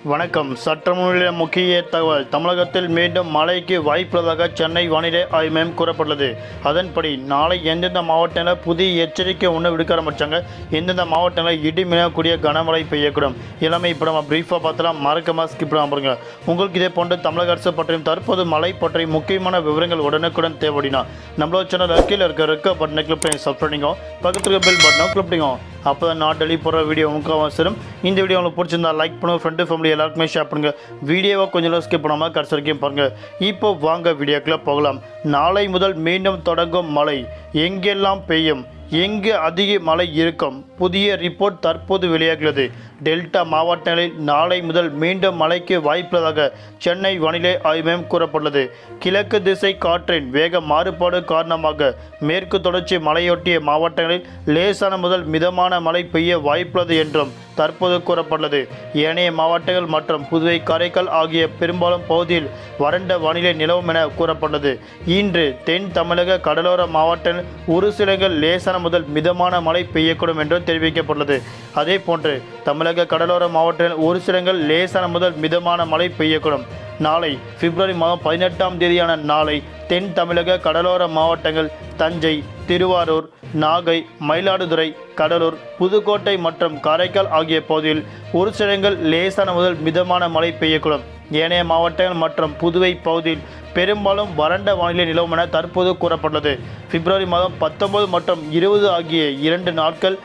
வணக்கம். சற்றமுன்னிய முக்கிய தகவல். தமிழகத்தில் மீண்டும் மழைக்கு வாய்ப்புள்ளதாக சென்னை வானிலை ஆய்வு மையம் கூறப்பட்டுள்ளது. அதன்படி நாளை எந்தெந்த மாவட்டங்களில் புதிய எச்சரிக்கை ஒன்று விடுக்க ஆரம்பித்தாங்க, எந்தெந்த மாவட்டங்களில் இடி மின்னக்கூடிய கனமழை பெய்யக்கூடும் எல்லாமே இப்போ நம்ம பிரீஃபாக பார்த்தலாம். மறக்காம ஸ்கிப் பண்ணாம பாருங்க. உங்களுக்கு இதே போன்று தமிழக அரசு பற்றியும் தற்போது மழை பற்றிய முக்கியமான விவரங்கள் உடனுக்குடன் தேவைப்படினா நம்மளோட சேனல் கீழே இருக்க பட்டனை கிளிக் பண்ணி சப்ஸ்கிரைப் பண்ணிக்கோ, பக்கத்துக்கு பெல் பட்டனை கிளிக் பண்ணிக்கோ. அப்போ தான் நான் டெலி போடுற வீடியோ உங்களுக்கு அவசரம். இந்த வீடியோ உங்களுக்கு பிடிச்சிருந்தா லைக் பண்ணுங்கள், ஃப்ரெண்டு ஃபேமிலி எல்லாருக்குமே ஷேர் பண்ணுங்கள். வீடியோவை கொஞ்சம் ஸ்கிப் பண்ணாமல் கடைசி வரைக்கும் பாருங்கள். இப்போ வாங்க வீடியோக்குள்ளே போகலாம். நாளை முதல் மீண்டும் தொடங்கும் மழை எங்கெல்லாம் பெய்யும், எங்கு அதிக மழை இருக்கும், புதிய ரிப்போர்ட் தற்போது வெளியாகிறது. டெல்டா மாவட்டங்களில் நாளை முதல் மீண்டும் மழைக்கு வாய்ப்புள்ளதாக சென்னை வானிலை ஆய்வு மையம் கூறப்பட்டுள்ளது. கிழக்கு திசை காற்றின் வேக மாறுபாடு காரணமாக மேற்கு தொடர்ச்சி மலையொட்டிய மாவட்டங்களில் லேசான முதல் மிதமான மழை பெய்ய வாய்ப்புள்ளது என்றும் தற்போது கூறப்பட்டுள்ளது. ஏனைய மாவட்டங்கள் மற்றும் புதுவை, காரைக்கால் ஆகிய பெரும்பாலும் பகுதியில் வறண்ட வானிலை நிலவும் என கூறப்பட்டது. இன்று தென் தமிழக கடலோர மாவட்டங்கள் ஒரு சில லேசான முதல் மிதமான மழை பெய்யக்கூடும் என்று தெரிவிக்கப்பட்டுள்ளது. அதே போன்று தமிழக கடலோர மாவட்டங்கள் ஒரு சில லேசான முதல் மிதமான மழை பெய்யக்கூடும். நாளை பிப்ரவரி மாதம் 18ஆம் தேதியான நாளை தென் தமிழக கடலோர மாவட்டங்கள் தஞ்சை, திருவாரூர், நாகை, மயிலாடுதுறை, கடலூர், புதுக்கோட்டை மற்றும் காரைக்கால் ஆகிய பகுதியில் ஒரு சில லேசான முதல் மிதமான மழை பெய்யக்கூடும். ஏனைய மாவட்டங்கள் மற்றும் புதுவை பகுதியில் பெரும்பாலும் வறண்ட வானிலை நிலவும் என தற்போது கூறப்பட்டுள்ளது. பிப்ரவரி மாதம் 19 மற்றும் 20 ஆகிய 2 நாட்கள்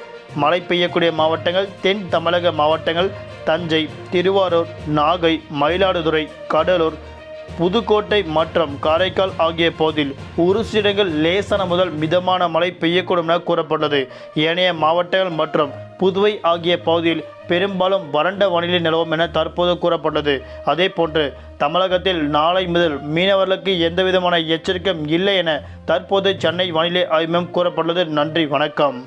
மழை பெய்யக்கூடிய மாவட்டங்கள் தென் தமிழக மாவட்டங்கள் தஞ்சை, திருவாரூர், நாகை, மயிலாடுதுறை, கடலூர், புதுக்கோட்டை மற்றும் காரைக்கால் ஆகிய பகுதியில் ஒரு சில இடங்கள் லேசான முதல் மிதமான மழை பெய்யக்கூடும் என கூறப்பட்டது. ஏனைய மாவட்டங்கள் மற்றும் புதுவை ஆகிய பகுதியில் பெரும்பாலும் வறண்ட வானிலை நிலவும் என தற்போது கூறப்பட்டது. அதே போன்று தமிழகத்தில் நாளை முதல் மீனவர்களுக்கு எந்தவிதமான எச்சரிக்கையும் இல்லை என தற்போது சென்னை வானிலை ஆய்வு மையம் கூறப்பட்டுள்ளது. நன்றி, வணக்கம்.